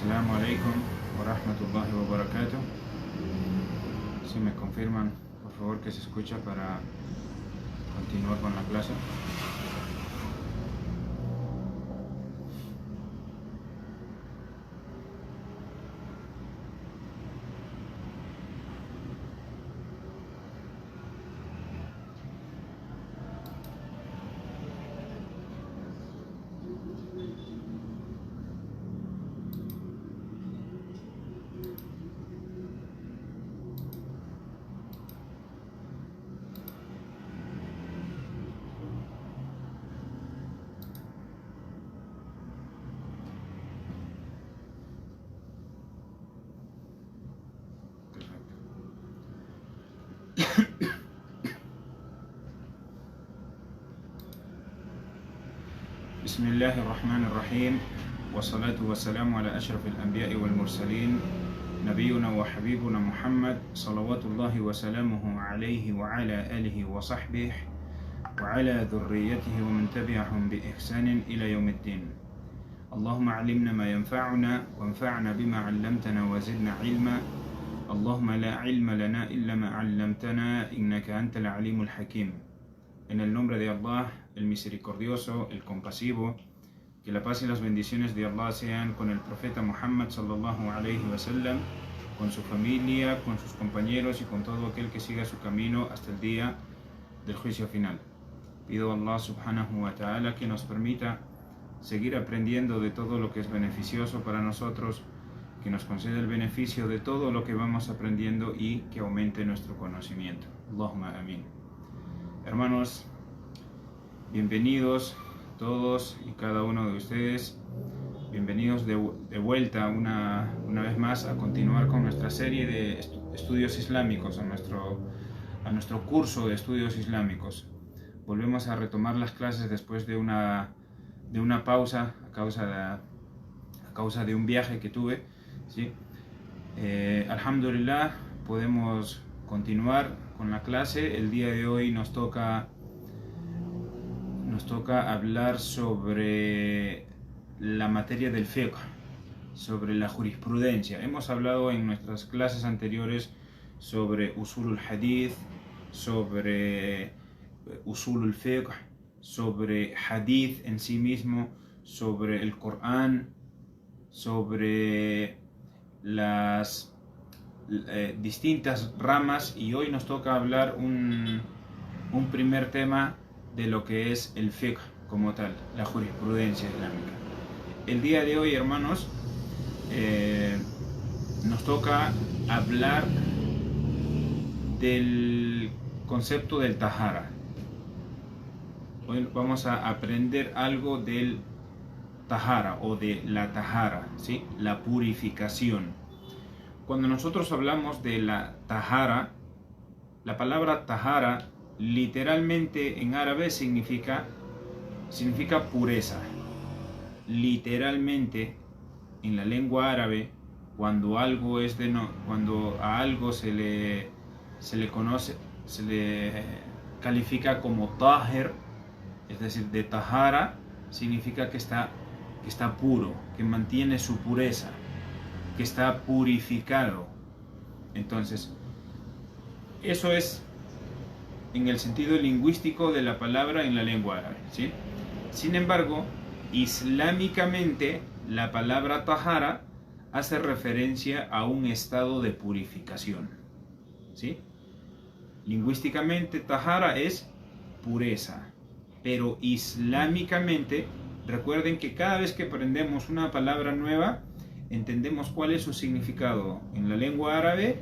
Assalamu alaikum wa rahmatullahi wa barakatuh. Si me confirman, por favor, que se escucha para continuar con la clase. بسم الله الرحمن الرحيم والصلاة والسلام على أشرف الأنبياء والمرسلين نبينا وحبيبنا محمد صلوات الله وسلامه عليه وعلى آله وصحبه وعلى ذريته ومن تبعهم بإحسان إلى يوم الدين. اللهم علمنا ما ينفعنا وانفعنا بما علمتنا وزدنا علما. اللهم لا علم لنا إلا ما علمتنا إنك أنت العليم الحكيم. En el nombre de Allah, el misericordioso, el compasivo, que la paz y las bendiciones de Allah sean con el profeta Muhammad sallallahu alayhi wa sallam, con su familia, con sus compañeros y con todo aquel que siga su camino hasta el día del juicio final. Pido a Allah subhanahu wa ta'ala que nos permita seguir aprendiendo de todo lo que es beneficioso para nosotros, que nos conceda el beneficio de todo lo que vamos aprendiendo y que aumente nuestro conocimiento. Allahumma amin. Hermanos, bienvenidos todos y cada uno de ustedes, bienvenidos de vuelta una vez más a continuar con nuestra serie de estudios islámicos, a nuestro curso de estudios islámicos. Volvemos a retomar las clases después de una pausa a causa de un viaje que tuve, ¿sí? Alhamdulillah, podemos continuar con la clase. El día de hoy nos toca hablar sobre la materia del fiqh, sobre la jurisprudencia. Hemos hablado en nuestras clases anteriores sobre usulul hadith, sobre usulul fiqh, sobre hadith en sí mismo, sobre el Corán, sobre las distintas ramas, y hoy nos toca hablar un primer tema de lo que es el fiqh como tal, la jurisprudencia islámica. El día de hoy, hermanos, nos toca hablar del concepto del tahara. Hoy vamos a aprender algo del tahara o de la tahara, ¿sí? La purificación. Cuando nosotros hablamos de la tahara, la palabra tahara literalmente en árabe significa pureza. Literalmente en la lengua árabe, cuando a algo se le califica como tahir, es decir, de tahara, significa que está puro, que mantiene su pureza, que está purificado. Entonces, eso es en el sentido lingüístico de la palabra en la lengua árabe, ¿sí? Sin embargo, islámicamente la palabra tahara hace referencia a un estado de purificación, ¿sí? Lingüísticamente tahara es pureza, pero islámicamente, recuerden que cada vez que aprendemos una palabra nueva, entendemos cuál es su significado en la lengua árabe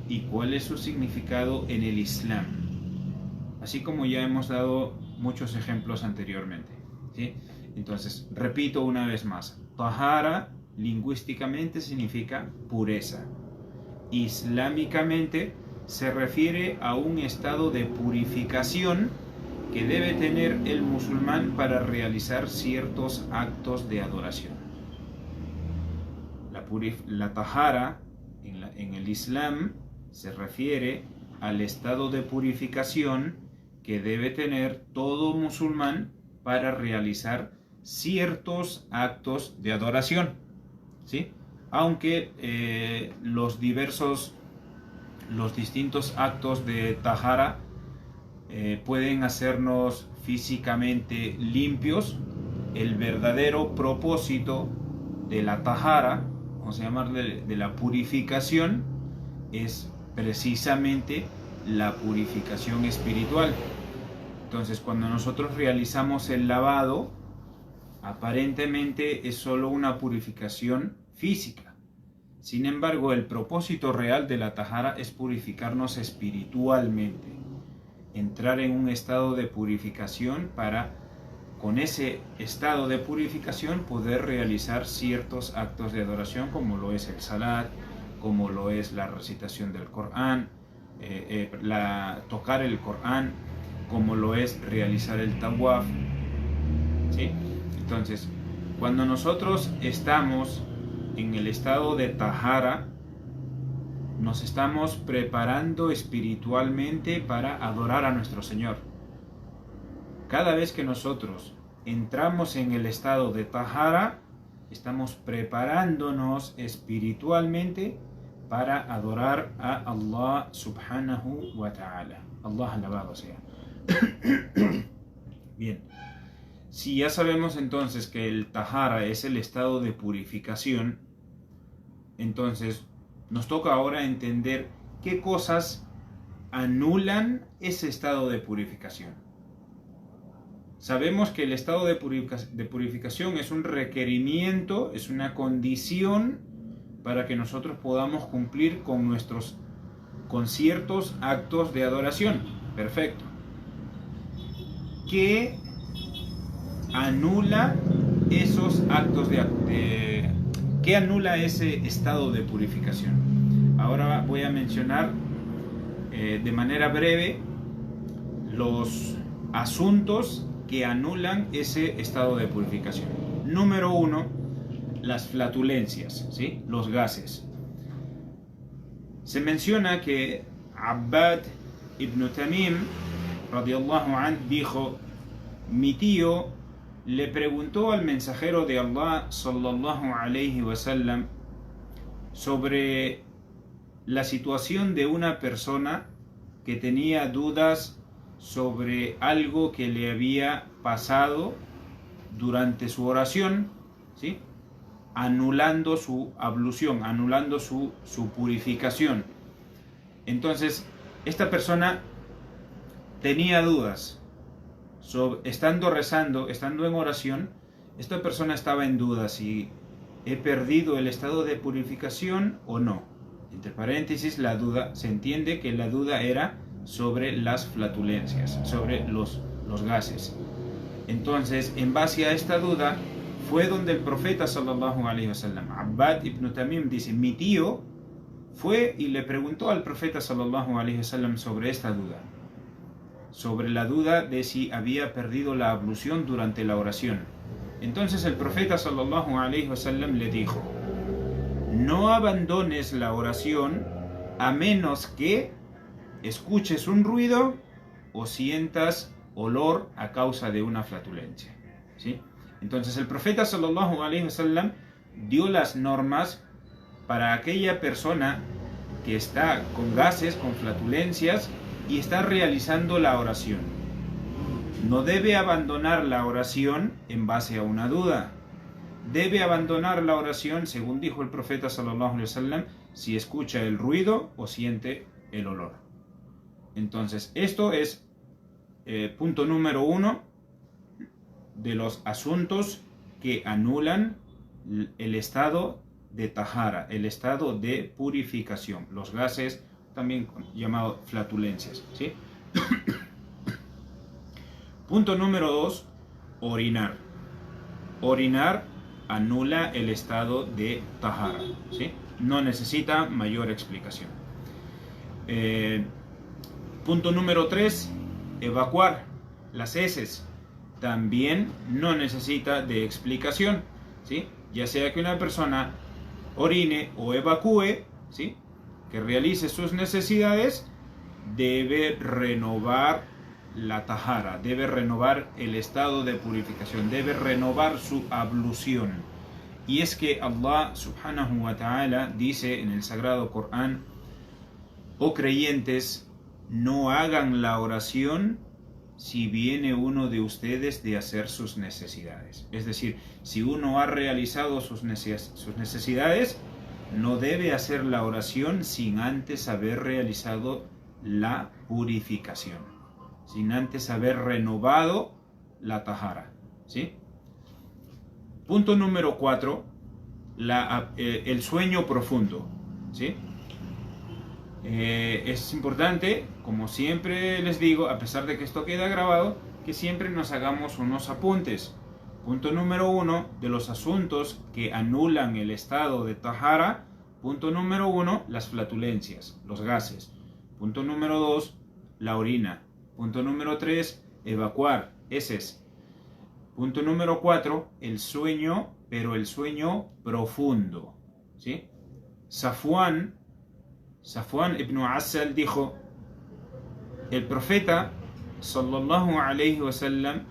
y cuál es su significado en el Islam, así como ya hemos dado muchos ejemplos anteriormente, ¿sí? Entonces, repito una vez más, tahara lingüísticamente significa pureza. Islámicamente se refiere a un estado de purificación que debe tener el musulmán para realizar ciertos actos de adoración. La tahara en el Islam se refiere al estado de purificación que debe tener todo musulmán para realizar ciertos actos de adoración, ¿sí? aunque los distintos actos de tahara pueden hacernos físicamente limpios. El verdadero propósito de la tahara, vamos a llamarle de la purificación, es precisamente la purificación espiritual. Entonces, cuando nosotros realizamos el lavado, aparentemente es solo una purificación física. Sin embargo, el propósito real de la tahara es purificarnos espiritualmente, entrar en un estado de purificación para, con ese estado de purificación, poder realizar ciertos actos de adoración, como lo es el salat, como lo es la recitación del Corán, tocar el Corán, como lo es realizar el tawaf, ¿sí? Entonces, cuando nosotros estamos en el estado de tahara, nos estamos preparando espiritualmente para adorar a nuestro Señor. Cada vez que nosotros entramos en el estado de tahara, estamos preparándonos espiritualmente para adorar a Allah subhanahu wa ta'ala. Allah alabado sea. Bien, si ya sabemos entonces que el tahara es el estado de purificación, entonces nos toca ahora entender qué cosas anulan ese estado de purificación. Sabemos que el estado de purificación es un requerimiento, es una condición para que nosotros podamos cumplir con ciertos actos de adoración. Perfecto. ¿Qué anula esos actos qué anula ese estado de purificación? Ahora voy a mencionar de manera breve los asuntos que anulan ese estado de purificación. Número 1, las flatulencias, ¿sí? Los gases. Se menciona que Abbad ibn Tamim radiyallahu anh dijo: mi tío le preguntó al mensajero de Allah sallallahu alayhi wa sallam sobre la situación de una persona que tenía dudas sobre algo que le había pasado durante su oración, ¿sí? Anulando su ablución, anulando su purificación. Entonces, esta persona tenía dudas. Estando rezando, estando en oración, esta persona estaba en duda si he perdido el estado de purificación o no. Entre paréntesis, la duda, se entiende que la duda era sobre las flatulencias, sobre los gases. Entonces, en base a esta duda, fue donde el profeta sallallahu alaihi wasallam, Abbad ibn Tamim dice, mi tío fue y le preguntó al profeta sallallahu alaihi wasallam sobre esta duda, sobre la duda de si había perdido la ablución durante la oración. Entonces el profeta sallallahu alaihi wasallam le dijo: no abandones la oración a menos que escuches un ruido o sientas olor a causa de una flatulencia, ¿sí? Entonces el profeta sallallahu alaihi wasallam dio las normas para aquella persona que está con gases, con flatulencias y está realizando la oración. No debe abandonar la oración en base a una duda. Debe abandonar la oración, según dijo el profeta sallallahu alaihi wasallam, si escucha el ruido o siente el olor. Entonces, esto es punto número 1 de los asuntos que anulan el estado de tahara, el estado de purificación, los gases, también llamados flatulencias, ¿sí? Punto número 2, orinar. Orinar anula el estado de tahara, ¿sí? No necesita mayor explicación. Punto número 3, evacuar las heces. También no necesita de explicación, ¿sí? Ya sea que una persona orine o evacúe, ¿sí?, que realice sus necesidades, debe renovar la tahara, debe renovar el estado de purificación, debe renovar su ablución. Y es que Allah subhanahu wa ta'ala dice en el Sagrado Corán: oh creyentes, no hagan la oración si viene uno de ustedes de hacer sus necesidades. Es decir, si uno ha realizado sus necesidades, no debe hacer la oración sin antes haber realizado la purificación, sin antes haber renovado la tahara, ¿sí? Punto número 4, el sueño profundo, ¿sí? Es importante, como siempre les digo, a pesar de que esto queda grabado, que siempre nos hagamos unos apuntes. Punto número 1, de los asuntos que anulan el estado de tahara. Punto número 1, las flatulencias, los gases. Punto número 2, la orina. Punto número 3, evacuar, heces. Punto número 4, el sueño, pero el sueño profundo, ¿sí? Safwan ibn Asal dijo: el profeta sallallahu alayhi wasallam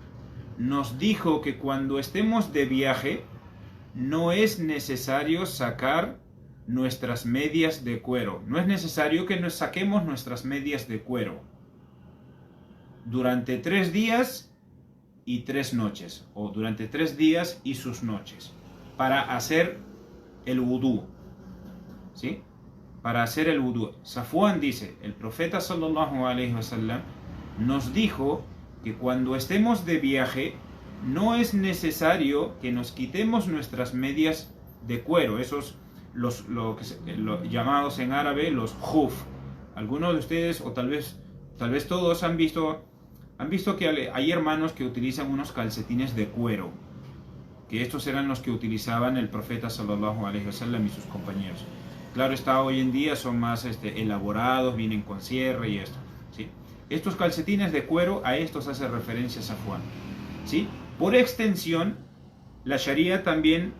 nos dijo que cuando estemos de viaje no es necesario sacar nuestras medias de cuero. No es necesario que nos saquemos nuestras medias de cuero durante 3 días y 3 noches, o durante 3 días y sus noches, para hacer el wudú, ¿sí? Para hacer el wudú. Safwan dice: el profeta sallallahu alayhi wasallam nos dijo que cuando estemos de viaje no es necesario que nos quitemos nuestras medias de cuero, esos los llamados en árabe los khuf. Algunos de ustedes, o tal vez todos, han visto que hay hermanos que utilizan unos calcetines de cuero, que estos eran los que utilizaban el profeta sallallahu alayhi wasallam y sus compañeros. Claro está, hoy en día son más elaborados, vienen con cierre y esto, ¿sí? Estos calcetines de cuero, a estos hace referencia Safwan, ¿sí? Por extensión, la Sharia también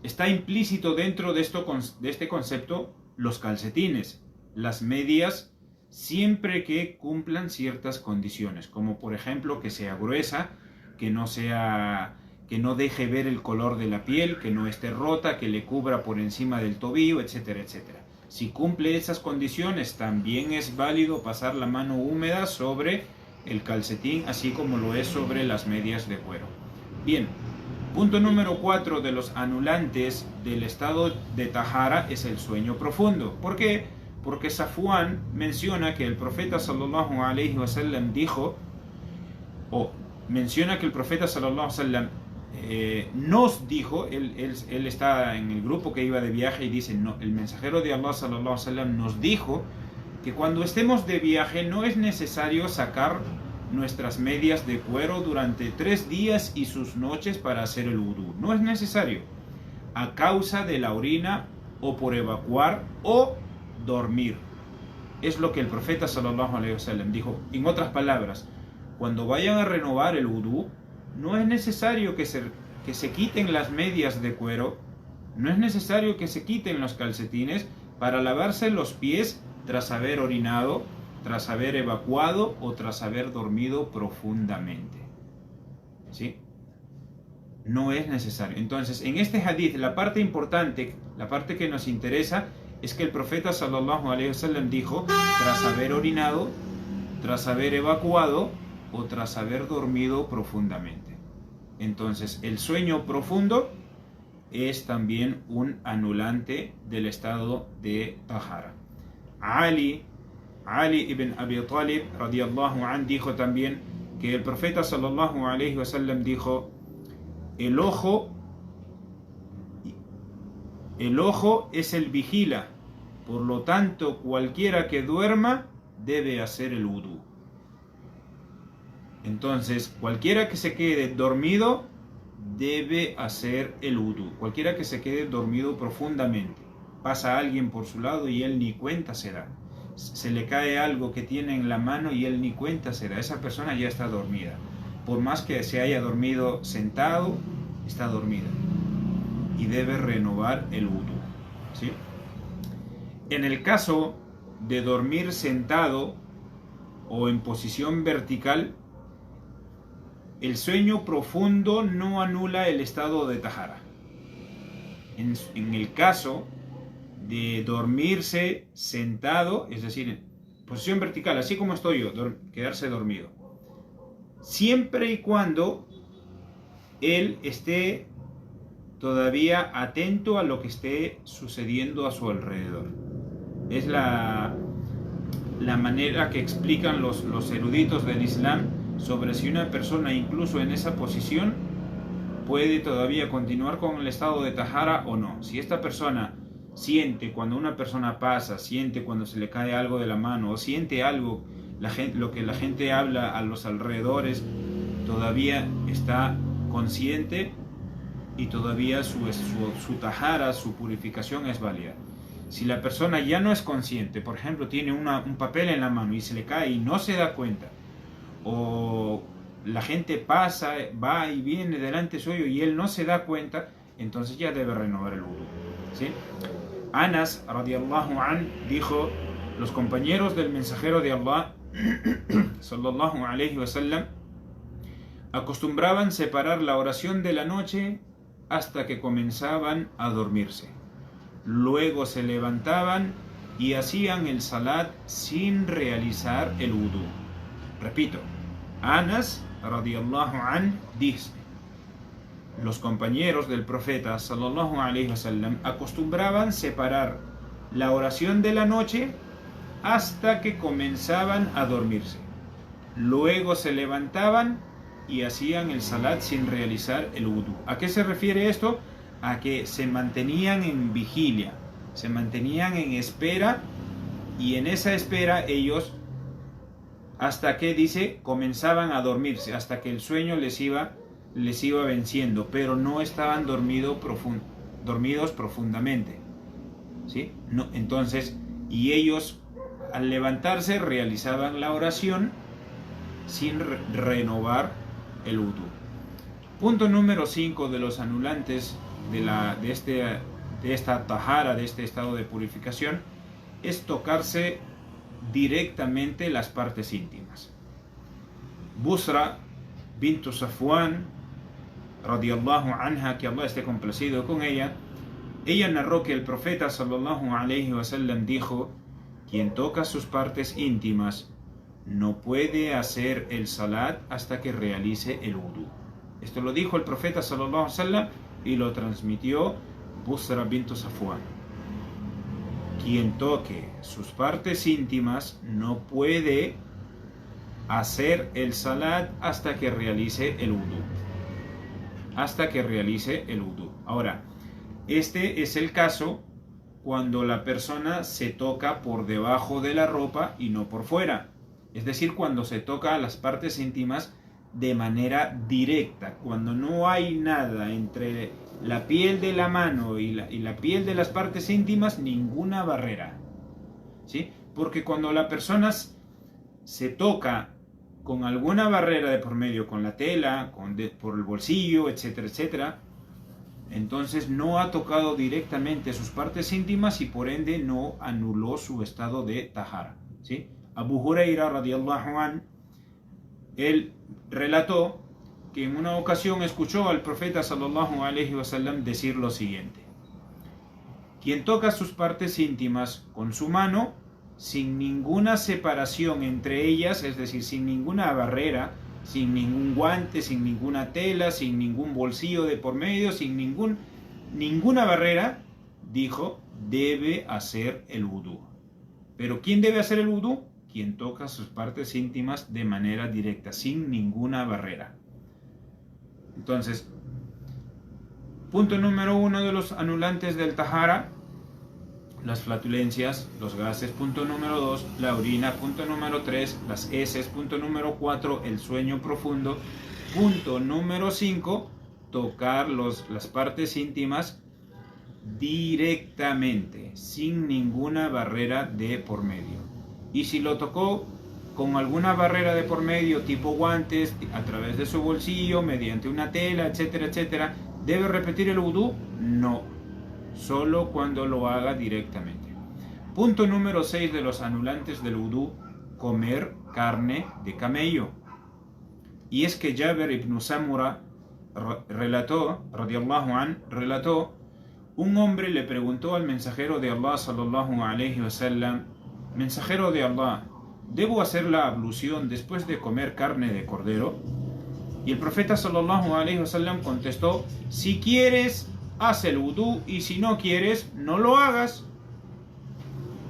está implícito dentro de este concepto los calcetines, las medias, siempre que cumplan ciertas condiciones, como por ejemplo que sea gruesa, que no deje ver el color de la piel, que no esté rota, que le cubra por encima del tobillo, etcétera, etcétera. Si cumple esas condiciones, también es válido pasar la mano húmeda sobre el calcetín, así como lo es sobre las medias de cuero. Bien, punto número 4 de los anulantes del estado de tahara es el sueño profundo. ¿Por qué? Porque Safwan menciona que el profeta sallallahu alayhi wasallam dijo, o menciona que el profeta sallallahu alayhi wasallam nos dijo, él está en el grupo que iba de viaje y dice: no, el mensajero de Allah sallallahu alaihi wasallam nos dijo que cuando estemos de viaje no es necesario sacar nuestras medias de cuero durante 3 días y sus noches para hacer el wudú. No es necesario, a causa de la orina, o por evacuar, o dormir. Es lo que el profeta sallallahu alaihi wasallam dijo. En otras palabras, cuando vayan a renovar el wudú, no es necesario que se quiten las medias de cuero, no es necesario que se quiten los calcetines para lavarse los pies tras haber orinado, tras haber evacuado o tras haber dormido profundamente, ¿sí? No es necesario. Entonces, en este hadith, la parte importante, la parte que nos interesa, es que el profeta sallallahu alaihi wasallam dijo: tras haber orinado, tras haber evacuado o tras haber dormido profundamente. Entonces, el sueño profundo es también un anulante del estado de tahara. Ali ibn Abi Talib radiyallahu anh dijo también que el profeta sallallahu alayhi wasallam dijo: el ojo es el vigila, por lo tanto cualquiera que duerma debe hacer el wudú. Entonces, cualquiera que se quede dormido debe hacer el wudú. Cualquiera que se quede dormido profundamente. Pasa alguien por su lado y él ni cuenta se da. Se le cae algo que tiene en la mano y él ni cuenta se da. Esa persona ya está dormida. Por más que se haya dormido sentado, está dormida. Y debe renovar el wudú, ¿sí? En el caso de dormir sentado o en posición vertical, el sueño profundo no anula el estado de tahara. En el caso de dormirse sentado, es decir, en posición vertical, así como estoy yo, quedarse dormido, siempre y cuando él esté todavía atento a lo que esté sucediendo a su alrededor. Es la manera que explican los eruditos del Islam sobre si una persona incluso en esa posición puede todavía continuar con el estado de tahara o no. Si esta persona siente cuando una persona pasa, siente cuando se le cae algo de la mano o siente algo, lo que la gente habla a los alrededores, todavía está consciente y todavía su tahara, su purificación es válida. Si la persona ya no es consciente, por ejemplo, tiene un papel en la mano y se le cae y no se da cuenta, o la gente pasa, va y viene delante suyo y él no se da cuenta, entonces ya debe renovar el wudu, ¿sí? Anas radiyallahu an dijo: los compañeros del mensajero de Allah sallallahu alayhi wa sallam acostumbraban separar la oración de la noche hasta que comenzaban a dormirse. Luego se levantaban y hacían el salat sin realizar el wudu. Repito, Anas radiyallahu an dice: los compañeros del profeta sallallahu alayhi wa sallam acostumbraban separar la oración de la noche hasta que comenzaban a dormirse. Luego se levantaban y hacían el salat sin realizar el wudu. ¿A qué se refiere esto? A que se mantenían en vigilia, se mantenían en espera, y en esa espera ellos, hasta que dice, comenzaban a dormirse, hasta que el sueño les iba venciendo, pero no estaban dormidos profundamente, ¿sí? No, entonces, y ellos al levantarse realizaban la oración sin renovar el wudu. Punto número 5 de los anulantes de esta tahara, de este estado de purificación, es tocarse directamente las partes íntimas. Busra bintu Safwan radiyallahu anha, que Allah esté complacido con ella narró que el profeta sallallahu alayhi wa sallam dijo: quien toca sus partes íntimas no puede hacer el salat hasta que realice el wudu. Esto lo dijo el profeta sallallahu alayhi wa sallam y lo transmitió Busra bintu Safwan. Quien toque sus partes íntimas no puede hacer el salat hasta que realice el wudu. Hasta que realice el wudu. Ahora, este es el caso cuando la persona se toca por debajo de la ropa y no por fuera. Es decir, cuando se toca las partes íntimas de manera directa, cuando no hay nada entre la piel de la mano y la piel de las partes íntimas, ninguna barrera, ¿sí? Porque cuando la persona se toca con alguna barrera de por medio, con la tela, por el bolsillo, etcétera, etcétera, entonces no ha tocado directamente sus partes íntimas y por ende no anuló su estado de tahara, ¿sí? Abu Huraira radiyallahu an, él relató que en una ocasión escuchó al profeta sallallahu alayhi wa sallam decir lo siguiente: quien toca sus partes íntimas con su mano sin ninguna separación entre ellas, es decir, sin ninguna barrera, sin ningún guante, sin ninguna tela, sin ningún bolsillo de por medio, sin ninguna barrera, dijo, debe hacer el wudu. ¿Pero quién debe hacer el wudu? Quien toca sus partes íntimas de manera directa, sin ninguna barrera. Entonces, punto número 1 de los anulantes del tahara: las flatulencias, los gases. Punto número 2, la orina. Punto número 3, las heces. Punto número 4, el sueño profundo. Punto número 5, tocar las partes íntimas directamente, sin ninguna barrera de por medio. Y si lo tocó con alguna barrera de por medio, tipo guantes, a través de su bolsillo, mediante una tela, etcétera, etcétera, ¿debe repetir el wudú? No, solo cuando lo haga directamente. Punto número 6 de los anulantes del wudú: comer carne de camello. Y es que Jabir ibn Samura relató, radiyallahu an, relató, un hombre le preguntó al mensajero de Allah sallallahu alayhi wa sallam: mensajero de Allah, ¿debo hacer la ablución después de comer carne de cordero? Y el profeta sallallahu alayhi wa sallam contestó: si quieres, haz el wudú, y si no quieres, no lo hagas.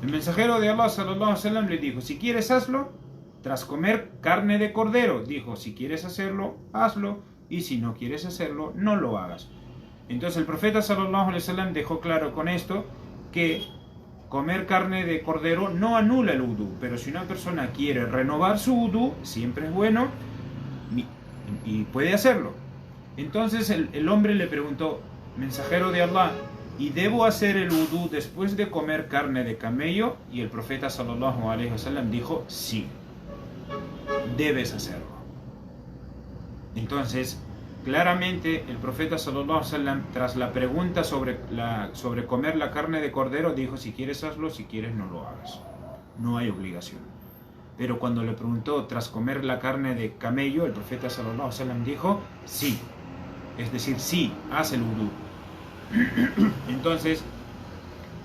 El mensajero de Allah sallallahu alayhi wa sallam le dijo: si quieres, hazlo tras comer carne de cordero. Dijo: si quieres hacerlo, hazlo, y si no quieres hacerlo, no lo hagas. Entonces el profeta sallallahu alayhi wa sallam dejó claro con esto que comer carne de cordero no anula el wudú, pero si una persona quiere renovar su wudú, siempre es bueno y puede hacerlo. Entonces el hombre le preguntó: mensajero de Allah, ¿y debo hacer el wudú después de comer carne de camello? Y el profeta sallallahu alayhi wa sallam dijo: sí, debes hacerlo. Entonces, claramente el profeta sallallahu alayhi wa sallam, tras la pregunta sobre comer la carne de cordero, dijo: si quieres hazlo, si quieres no lo hagas. No hay obligación. Pero cuando le preguntó tras comer la carne de camello, el profeta sallallahu alayhi wa sallam dijo: sí. Es decir, sí, haz el wudú. Entonces,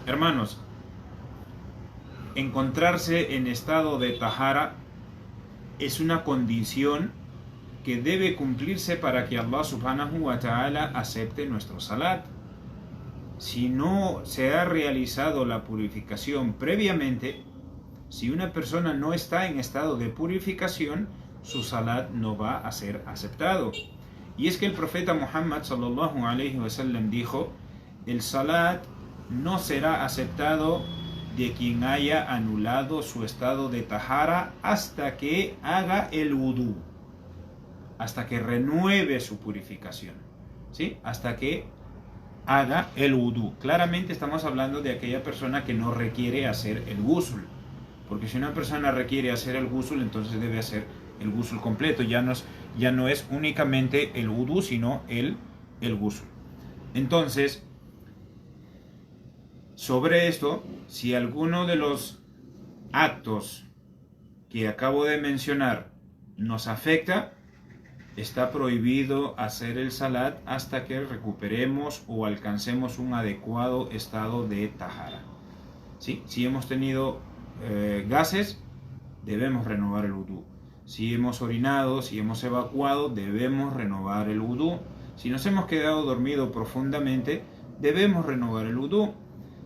hermanos, encontrarse en estado de tahara es una condición que debe cumplirse para que Allah subhanahu wa ta'ala acepte nuestro salat. Si no se ha realizado la purificación previamente, si una persona no está en estado de purificación, su salat no va a ser aceptado. Y es que el profeta Muhammad sallallahu alayhi wa sallam dijo: el salat no será aceptado de quien haya anulado su estado de tahara hasta que haga el wudú, hasta que renueve su purificación, ¿sí? Hasta que haga el wudú. Claramente estamos hablando de aquella persona que no requiere hacer el ghusl, porque si una persona requiere hacer el ghusl, entonces debe hacer el ghusl completo. Ya no es únicamente el wudú, sino el ghusl. Entonces, sobre esto, si alguno de los actos que acabo de mencionar nos afecta, está prohibido hacer el salat hasta que recuperemos o alcancemos un adecuado estado de tahara, ¿sí? Si hemos tenido gases, debemos renovar el wudú. Si hemos orinado, si hemos evacuado, debemos renovar el wudú. Si nos hemos quedado dormidos profundamente, debemos renovar el wudú.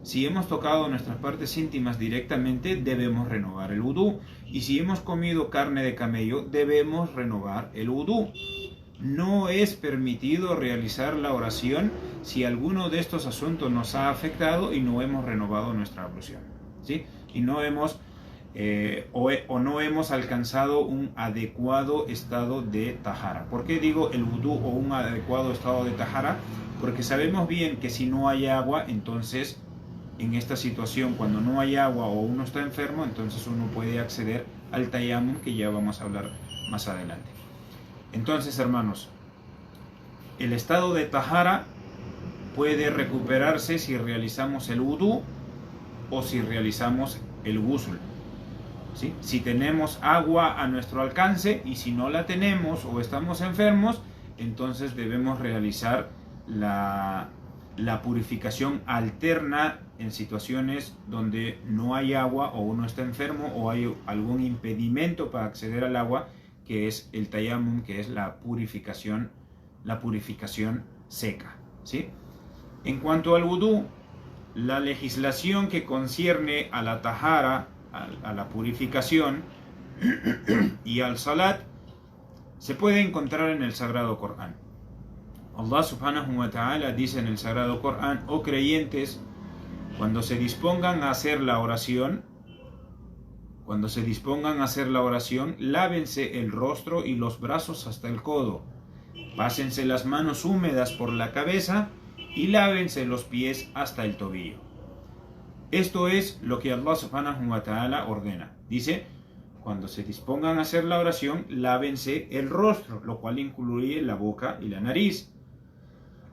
Si hemos tocado nuestras partes íntimas directamente, debemos renovar el wudú. Y si hemos comido carne de camello, debemos renovar el wudú. No es permitido realizar la oración si alguno de estos asuntos nos ha afectado y no hemos renovado nuestra ablución, ¿sí? Y no hemos no hemos alcanzado un adecuado estado de tahara. ¿Por qué digo el wudú o un adecuado estado de tahara? Porque sabemos bien que si no hay agua, entonces en esta situación, cuando no hay agua o uno está enfermo, entonces uno puede acceder al tayammum, que ya vamos a hablar más adelante. Entonces, hermanos, el estado de tahara puede recuperarse si realizamos el wudú o si realizamos el ghusl, ¿sí? Si tenemos agua a nuestro alcance, y si no la tenemos o estamos enfermos, entonces debemos realizar la purificación alterna en situaciones donde no hay agua o uno está enfermo o hay algún impedimento para acceder al agua, que es el tayammum, que es la purificación seca, ¿sí? En cuanto al wudú, la legislación que concierne a la tahara, a la purificación y al salat, se puede encontrar en el Sagrado Corán. Allah subhanahu wa ta'ala dice en el Sagrado Corán: oh creyentes, cuando se dispongan a hacer la oración, lávense el rostro y los brazos hasta el codo, pásense las manos húmedas por la cabeza y lávense los pies hasta el tobillo. Esto es lo que Allah subhanahu wa ta'ala ordena. Dice: cuando se dispongan a hacer la oración, lávense el rostro, lo cual incluye la boca y la nariz,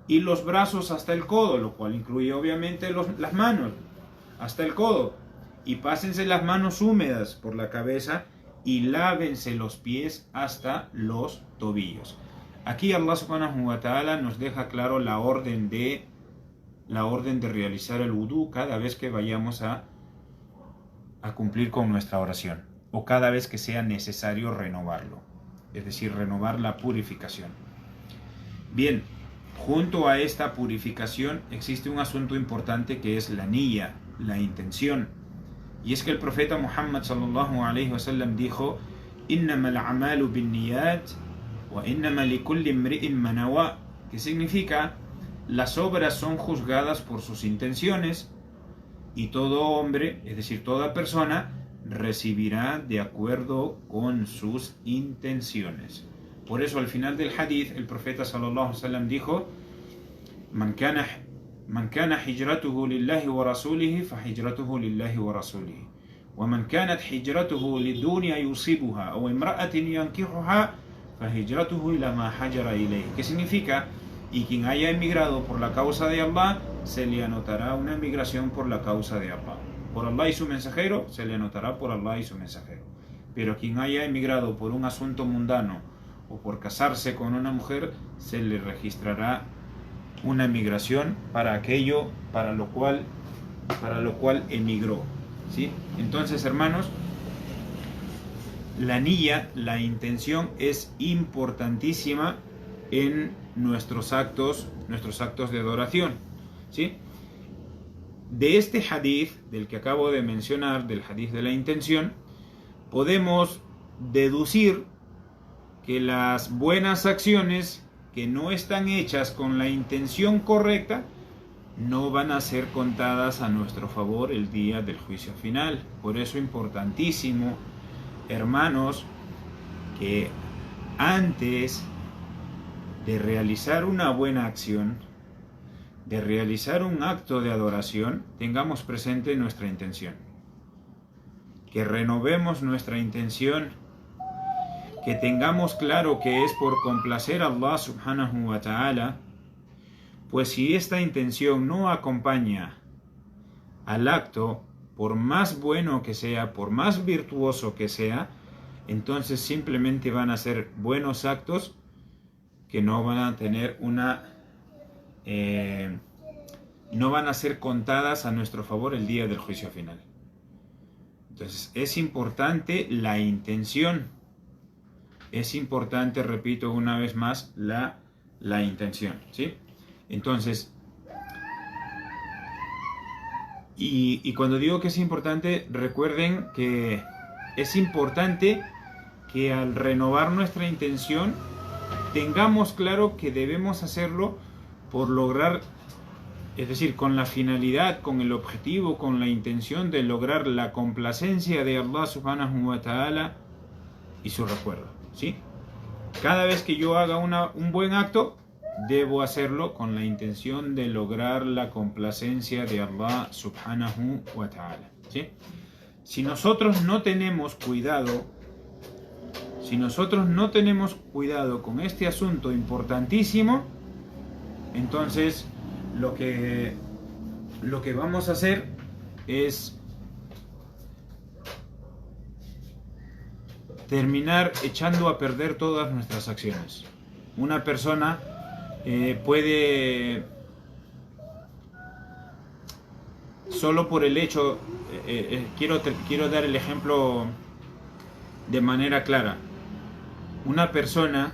y los brazos hasta el codo, lo cual incluye obviamente las manos hasta el codo, y pásense las manos húmedas por la cabeza y lávense los pies hasta los tobillos. Aquí Allah subhanahu wa ta'ala nos deja claro la orden de realizar el wudú cada vez que vayamos a cumplir con nuestra oración, o cada vez que sea necesario renovarlo, es decir, renovar la purificación. Bien, junto a esta purificación existe un asunto importante que es la niyya, la intención. Y es que el profeta Muhammad sallallahu alaihi wasallam dijo: "Innama al-a'malu bin-niyat wa innama likulli imri'in ma nawa", que significa: las obras son juzgadas por sus intenciones y todo hombre, es decir, toda persona, recibirá de acuerdo con sus intenciones. Por eso al final del hadith el profeta sallallahu alaihi wasallam dijo: Man kana hijratuhu lillahi wa rasulihi fa hijratuhu lillahi wa rasulihi wa man kanat hijratuhu lidunya yusibuha aw imra'atin yankihuha fa hijratuhu ila ma hajara ilayhi, que significa: y quien haya emigrado por la causa de Allah, se le anotará una emigración por la causa de Allah. Por Allah y su mensajero, se le anotará por Allah y su mensajero. Pero quien haya emigrado por un asunto mundano o por casarse con una mujer, se le registrará una emigración para aquello para lo cual emigró, ¿sí? Entonces, hermanos, la niyya, la intención, es importantísima en nuestros actos de adoración, ¿sí? De este hadith del que acabo de mencionar, del hadith de la intención, podemos deducir que las buenas acciones que no están hechas con la intención correcta no van a ser contadas a nuestro favor el día del juicio final. Por eso es importantísimo, hermanos, que antes de realizar una buena acción, de realizar un acto de adoración, tengamos presente nuestra intención. Que renovemos nuestra intención, que tengamos claro que es por complacer a Allah subhanahu wa ta'ala, pues si esta intención no acompaña al acto, por más bueno que sea, por más virtuoso que sea, entonces simplemente van a ser buenos actos que no van a tener no van a ser contadas a nuestro favor el día del juicio final. Entonces es importante la intención, es importante, repito una vez más, la intención, ¿sí? Entonces, y cuando digo que es importante, recuerden que es importante que al renovar nuestra intención tengamos claro que debemos hacerlo por lograr, es decir, con la finalidad, con el objetivo, con la intención de lograr la complacencia de Allah subhanahu wa ta'ala y su recuerdo, ¿sí? Cada vez que yo haga un buen acto, debo hacerlo con la intención de lograr la complacencia de Allah subhanahu wa ta'ala, ¿sí? Si nosotros no tenemos cuidado con este asunto importantísimo, entonces lo que vamos a hacer es terminar echando a perder todas nuestras acciones. Una persona puede, solo por el hecho, quiero dar el ejemplo de manera clara. Una persona,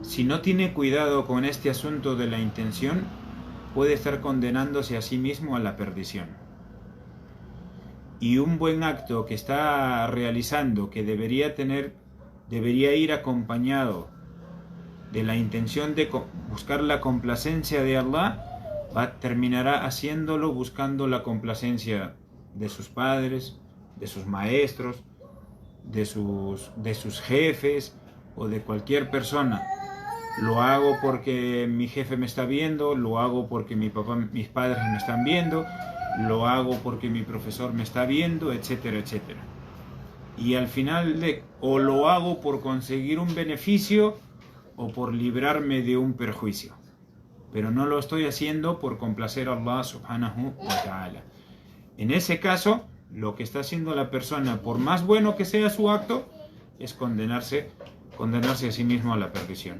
si no tiene cuidado con este asunto de la intención, puede estar condenándose a sí mismo a la perdición. Y un buen acto que está realizando, que debería ir acompañado de la intención de buscar la complacencia de Allah, terminará haciéndolo buscando la complacencia de sus padres, de sus maestros, de sus jefes o de cualquier persona. Lo hago porque mi jefe me está viendo, lo hago porque mis padres me están viendo, lo hago porque mi profesor me está viendo, etcétera, etcétera. Y al final o lo hago por conseguir un beneficio o por librarme de un perjuicio. Pero no lo estoy haciendo por complacer a Allah subhanahu wa ta'ala. En ese caso, lo que está haciendo la persona, por más bueno que sea su acto, es condenarse a sí mismo a la perdición.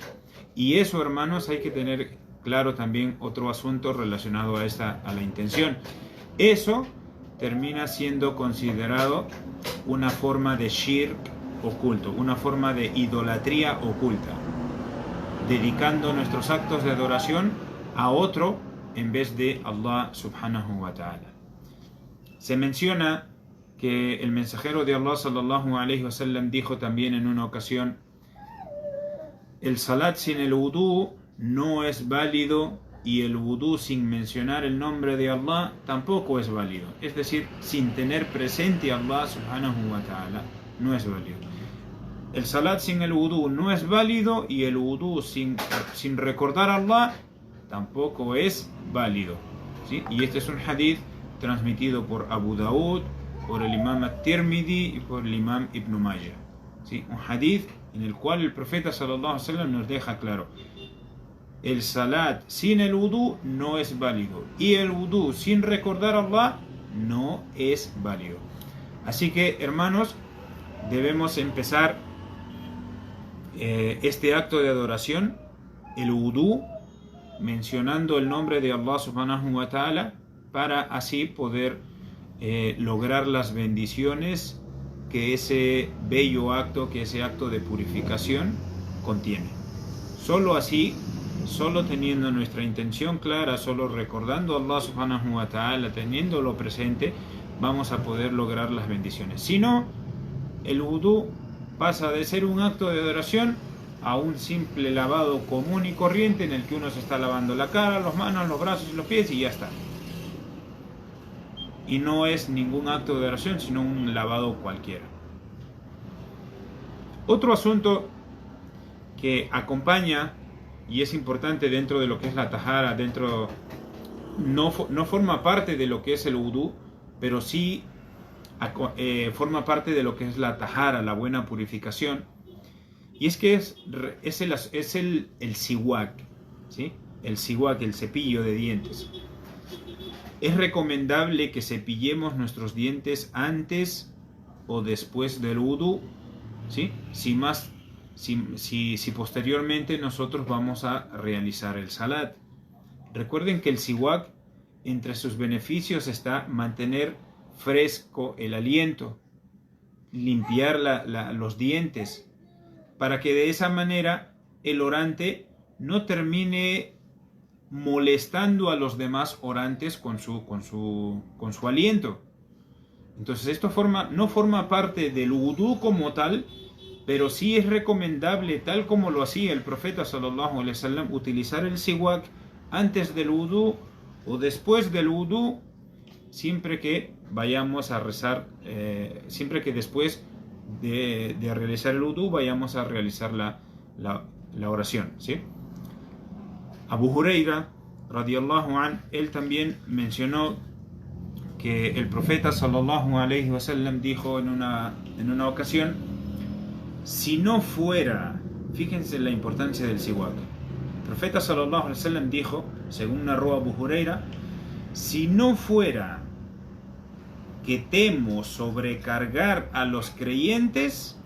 Y eso, hermanos, hay que tener claro también otro asunto relacionado a la intención. Eso termina siendo considerado una forma de shirk oculto, una forma de idolatría oculta, dedicando nuestros actos de adoración a otro en vez de Allah subhanahu wa ta'ala. Se menciona que el mensajero de Allah sallallahu alayhi wa sallam dijo también en una ocasión: el salat sin el wudú no es válido, y el wudú sin mencionar el nombre de Allah tampoco es válido. Es decir, sin tener presente a Allah subhanahu wa ta'ala no es válido. El salat sin el wudú no es válido, y el wudú sin recordar a Allah tampoco es válido, ¿sí? Y este es un hadith transmitido por Abu Daud, por el imam At-Tirmidhi y por el imam Ibn Majah, ¿sí? Un hadith en el cual el profeta sallallahu alaihi wasallam nos deja claro: el salat sin el wudú no es válido, y el wudú sin recordar a Allah no es válido. Así que, hermanos, debemos empezar este acto de adoración, el wudú, mencionando el nombre de Allah subhanahu wa ta'ala, para así poder lograr las bendiciones que ese bello acto, que ese acto de purificación contiene. Solo así, solo teniendo nuestra intención clara, solo recordando a Allah subhanahu wa ta'ala, teniéndolo presente, vamos a poder lograr las bendiciones. Si no, el wudú pasa de ser un acto de adoración a un simple lavado común y corriente, en el que uno se está lavando la cara, las manos, los brazos y los pies, y ya está. Y no es ningún acto de adoración, sino un lavado cualquiera. Otro asunto que acompaña y es importante dentro de lo que es la tahara, no forma parte de lo que es el wudú, pero sí forma parte de lo que es la tahara, la buena purificación, y es que es el siwak, ¿sí? El siwak, el cepillo de dientes. Es recomendable que cepillemos nuestros dientes antes o después del wudú, ¿sí? Si posteriormente nosotros vamos a realizar el salat. Recuerden que el siwak, entre sus beneficios está mantener fresco el aliento, limpiar los dientes, para que de esa manera el orante no termine molestando a los demás orantes con su aliento. Entonces esto no forma parte del wudú como tal, pero sí es recomendable, tal como lo hacía el profeta sallallahu alaihi wasallam, utilizar el siwak antes del wudú o después del wudú, siempre que vayamos a rezar, siempre que después de realizar el wudú vayamos a realizar la oración, ¿sí? Abu Huraira radiyallahu an, él también mencionó que el profeta sallallahu alaihi wasallam dijo en una ocasión: si no fuera, fíjense la importancia del siwak, el profeta sallallahu alaihi wasallam dijo, según narró Abu Huraira: si no fuera que temo sobrecargar a los creyentes,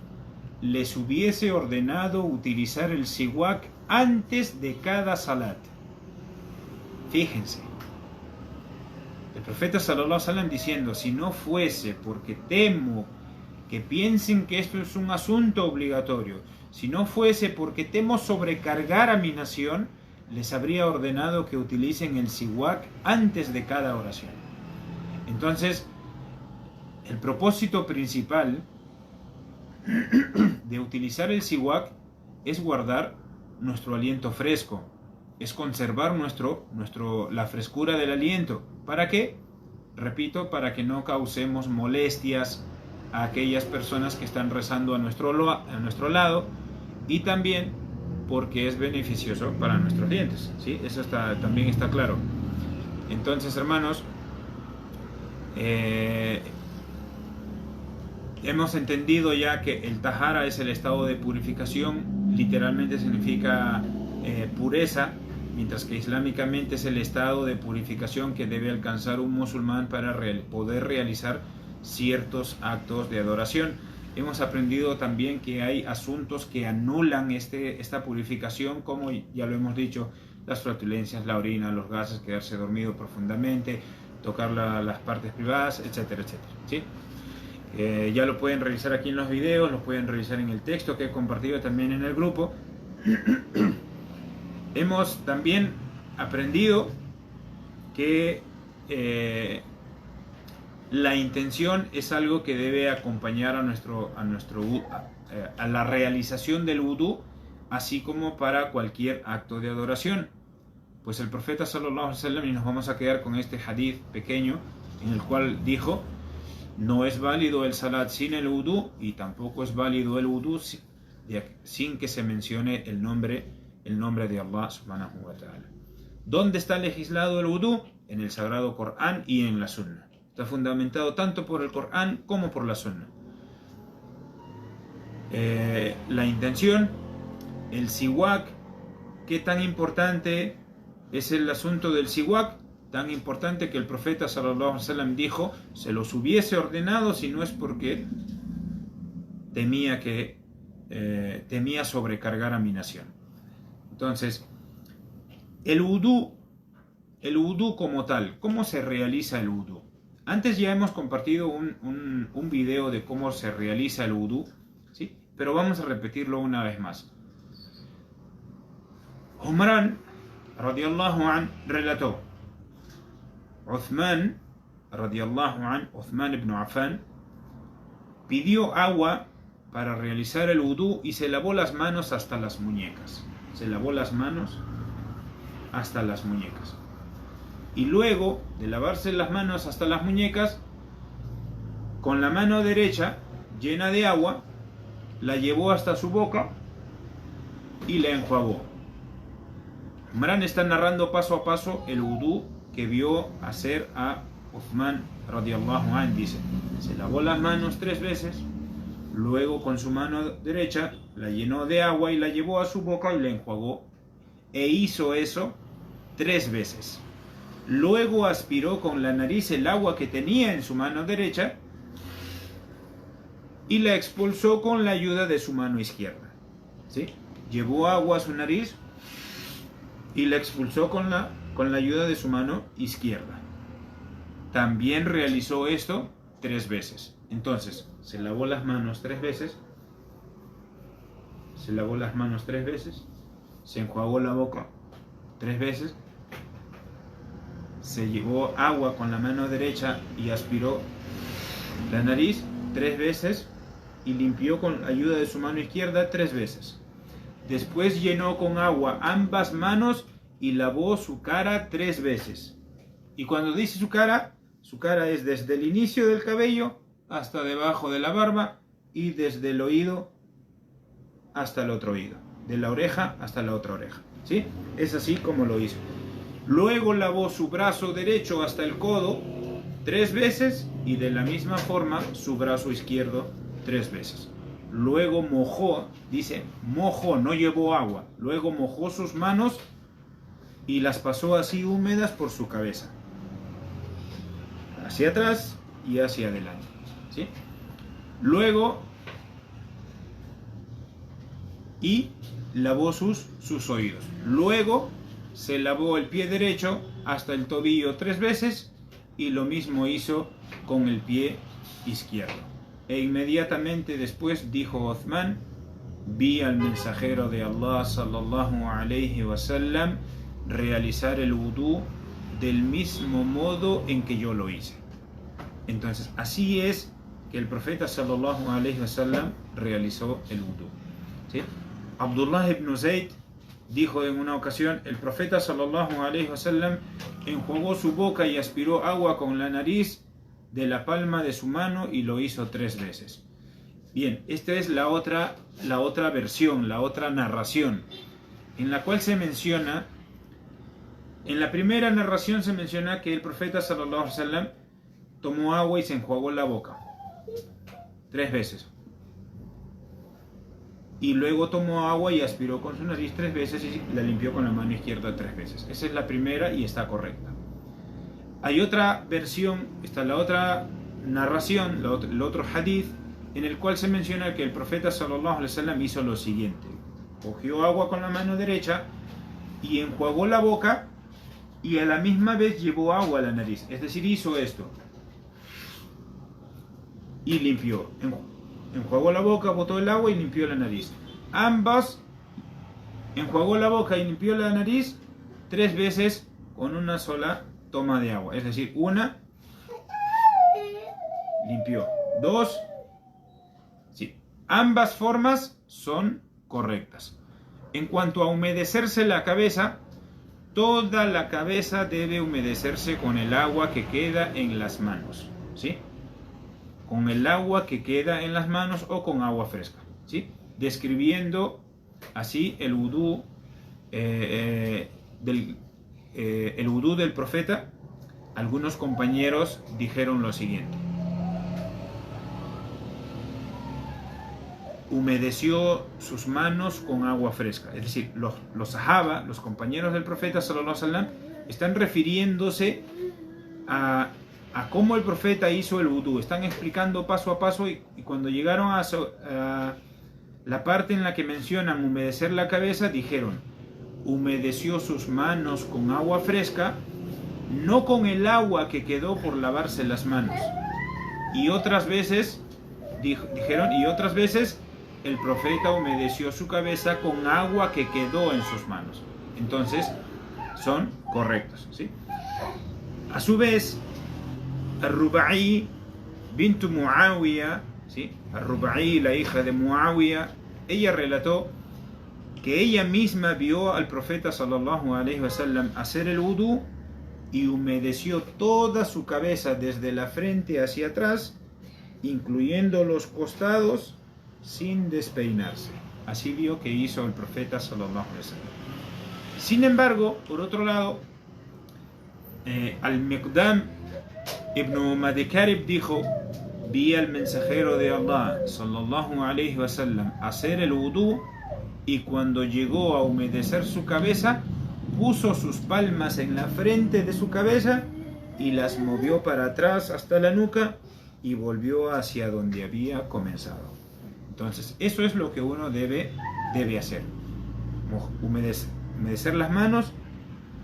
les hubiese ordenado utilizar el siwak antes de cada salat. Fíjense, el profeta sallallahu alaihi wasallam diciendo: si no fuese porque temo que piensen que esto es un asunto obligatorio, si no fuese porque temo sobrecargar a mi nación, les habría ordenado que utilicen el siwak antes de cada oración. Entonces, el propósito principal de utilizar el siwak es guardar nuestro aliento fresco, es conservar la frescura del aliento. ¿Para qué? Repito, para que no causemos molestias a aquellas personas que están rezando a nuestro lado, y también porque es beneficioso para nuestros dientes, ¿sí? Eso también está claro. Entonces, hermanos, hemos entendido ya que el tahara es el estado de purificación, literalmente significa pureza, mientras que islámicamente es el estado de purificación que debe alcanzar un musulmán para poder realizar ciertos actos de adoración. Hemos aprendido también que hay asuntos que anulan esta purificación, como ya lo hemos dicho, las flatulencias, la orina, los gases, quedarse dormido profundamente, tocar las partes privadas, etcétera, etcétera, ¿sí? Ya lo pueden revisar aquí en los videos, lo pueden revisar en el texto que he compartido también en el grupo. Hemos también aprendido que la intención es algo que debe acompañar a la realización del wudú, así como para cualquier acto de adoración. Pues el profeta sallallahu alaihi wasallam, y nos vamos a quedar con este hadith pequeño en el cual dijo: no es válido el salat sin el wudú, y tampoco es válido el wudú sin que se mencione el nombre de Allah subhanahu wa ta'ala. ¿Dónde está legislado el wudú? En el sagrado Corán y en la Sunna. Está fundamentado tanto por el Corán como por la Sunna. La intención, el siwak, ¿qué tan importante es el asunto del siwak? Tan importante que el profeta sallallahu alaihi wasallam dijo: se los hubiese ordenado si no es porque temía sobrecargar a mi nación. Entonces, el wudú como tal, ¿cómo se realiza el wudú? Antes ya hemos compartido un video de cómo se realiza el wudú, ¿sí? Pero vamos a repetirlo una vez más. Umran radiyallahu an relató: Uthman radiyallahu an, Uthman ibn Affan, pidió agua para realizar el wudú y se lavó las manos hasta las muñecas. Se lavó las manos hasta las muñecas. Y luego de lavarse las manos hasta las muñecas, con la mano derecha llena de agua, la llevó hasta su boca y la enjuagó. Umran está narrando paso a paso el wudú que vio hacer a Uthman radiyallahu anh. Dice: se lavó las manos 3 veces, luego con su mano derecha la llenó de agua y la llevó a su boca y la enjuagó, e hizo eso 3 veces. Luego aspiró con la nariz el agua que tenía en su mano derecha y la expulsó con la ayuda de su mano izquierda, ¿sí? Llevó agua a su nariz y la expulsó con la ayuda de su mano izquierda. También realizó esto 3 veces. Entonces, se lavó las manos 3 veces, se lavó las manos 3 veces, se enjuagó la boca 3 veces, se llevó agua con la mano derecha y aspiró la nariz 3 veces y limpió con ayuda de su mano izquierda 3 veces. Después llenó con agua ambas manos y lavó su cara 3 veces. Y cuando dice su cara es desde el inicio del cabello hasta debajo de la barba y desde el oído hasta el otro oído, de la oreja hasta la otra oreja, ¿sí? Es así como lo hizo. Luego lavó su brazo derecho hasta el codo 3 veces y de la misma forma su brazo izquierdo 3 veces. Luego mojó, dice mojó, no llevó agua. Luego mojó sus manos y las pasó así húmedas por su cabeza, hacia atrás y hacia adelante, ¿sí? Luego lavó sus oídos. Luego se lavó el pie derecho hasta el tobillo 3 veces y lo mismo hizo con el pie izquierdo. E inmediatamente después dijo Uthman: vi al mensajero de Allah sallallahu alaihi wasallam realizar el wudú del mismo modo en que yo lo hice. Entonces, así es que el profeta sallallahu alaihi wasallam realizó el wudú, ¿sí? Abdullah ibn Zayd dijo en una ocasión: el profeta sallallahu alaihi wasallam enjuagó su boca y aspiró agua con la nariz de la palma de su mano y lo hizo 3 veces. Bien, esta es la otra versión, la otra narración, en la cual se menciona, en la primera narración se menciona que el profeta sallallahu alaihi wasallam tomó agua y se enjuagó la boca 3 veces. Y luego tomó agua y aspiró con su nariz 3 veces y la limpió con la mano izquierda 3 veces. Esa es la primera y está correcta. Hay otra versión, está la otra narración, el otro hadith, en el cual se menciona que el profeta sallallahu alaihi wasallam hizo lo siguiente: cogió agua con la mano derecha y enjuagó la boca y a la misma vez llevó agua a la nariz, es decir, hizo esto y limpió, enjuagó la boca, botó el agua y limpió la nariz. Ambas, enjuagó la boca y limpió la nariz 3 veces con una sola toma de agua, es decir, una limpió, 2, sí, ambas formas son correctas. En cuanto a humedecerse la cabeza, toda la cabeza debe humedecerse con el agua que queda en las manos, ¿sí? Con el agua que queda en las manos o con agua fresca, ¿sí? Describiendo así el vudú el vudú del profeta. Algunos compañeros dijeron lo siguiente: humedeció sus manos con agua fresca. Es decir, los sahaba, los compañeros del profeta sallallahu alaihi wasallam, están refiriéndose a cómo el profeta hizo el vudú. Están explicando paso a paso y cuando llegaron a la parte en la que mencionan humedecer la cabeza, dijeron: humedeció sus manos con agua fresca, no con el agua que quedó por lavarse las manos. Y otras veces, dijeron, y otras veces el profeta humedeció su cabeza con agua que quedó en sus manos. Entonces, son correctos, ¿sí? A su vez, Ar-Rubai bint Muawiyah, ¿sí? Ar-Rubai, la hija de Muawiyah, ella relató que ella misma vio al profeta sallallahu alaihi wasallam hacer el wudú y humedeció toda su cabeza desde la frente hacia atrás, incluyendo los costados, sin despeinarse. Así vio que hizo el profeta sallallahu alaihi wasallam. Sin embargo, por otro lado, Al-Miqdam ibn Madikarib dijo: vi al mensajero de Allah sallallahu alaihi wasallam hacer el wudú, y cuando llegó a humedecer su cabeza, puso sus palmas en la frente de su cabeza y las movió para atrás hasta la nuca y volvió hacia donde había comenzado. Entonces, eso es lo que uno debe hacer: humedecer las manos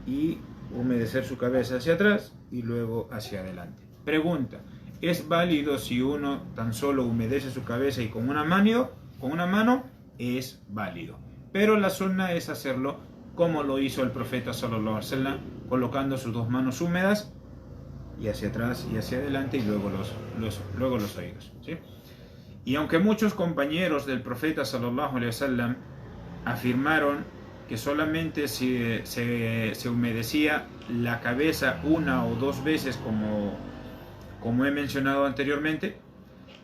y humedecer su cabeza hacia atrás y luego hacia adelante. Pregunta: ¿es válido si uno tan solo humedece su cabeza y con una mano? Es válido, pero la sunna es hacerlo como lo hizo el profeta sallallahu alaihi wasallam, colocando sus 2 manos húmedas y hacia atrás y hacia adelante y luego los oídos, ¿sí? Y aunque muchos compañeros del profeta sallallahu alaihi wasallam afirmaron que solamente se humedecía la cabeza 1 o 2 veces, como he mencionado anteriormente,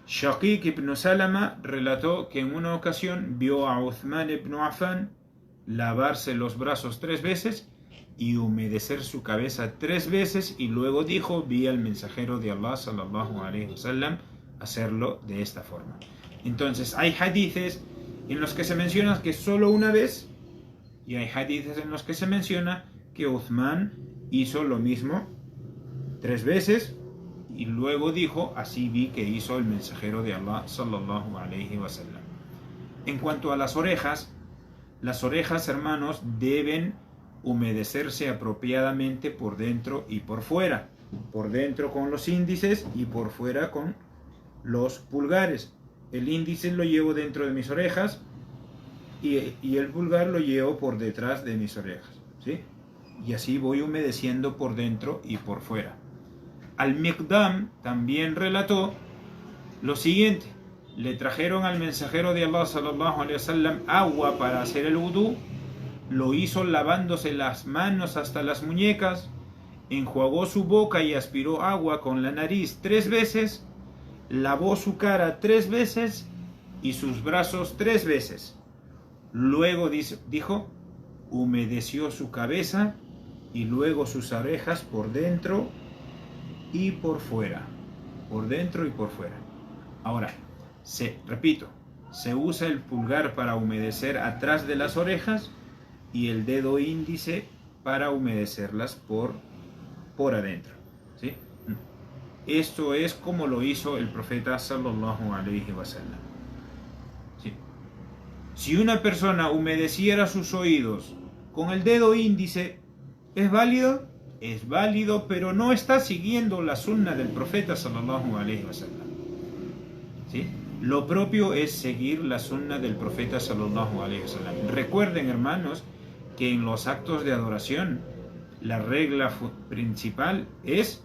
Shaqiq ibn Salama relató que en una ocasión vio a Uthman ibn Affan lavarse los brazos 3 veces y humedecer su cabeza 3 veces, y luego dijo: vi al mensajero de Allah sallallahu alaihi wasallam hacerlo de esta forma. Entonces, hay hadices en los que se menciona que solo una vez, y hay hadices en los que se menciona que Uthman hizo lo mismo 3 veces, y luego dijo: así vi que hizo el mensajero de Allah sallallahu alaihi wasallam. En cuanto a las orejas, hermanos, deben humedecerse apropiadamente por dentro y por fuera. Por dentro con los índices y por fuera con los pulgares. El índice lo llevo dentro de mis orejas y el pulgar lo llevo por detrás de mis orejas, ¿sí? Y así voy humedeciendo por dentro y por fuera. Al-Miqdam también relató lo siguiente: le trajeron al mensajero de Allah sallallahu alaihi wasallam agua para hacer el wudú, lo hizo lavándose las manos hasta las muñecas, enjuagó su boca y aspiró agua con la nariz 3 veces, lavó su cara 3 veces y sus brazos 3 veces. Luego dijo: humedeció su cabeza y luego sus orejas por dentro y por fuera. Por dentro y por fuera. Ahora, repito, se usa el pulgar para humedecer atrás de las orejas y el dedo índice para humedecerlas por adentro, ¿sí? esto es como lo hizo el profeta sallallahu alaihi wasallam. ¿Sí? Si una persona humedeciera sus oídos con el dedo índice, ¿es válido? Es válido, pero no está siguiendo la sunna del profeta sallallahu alaihi wasallam. ¿Sí? Lo propio es seguir la sunna del profeta sallallahu alaihi wasallam. Recuerden, hermanos, que en los actos de adoración la regla principal es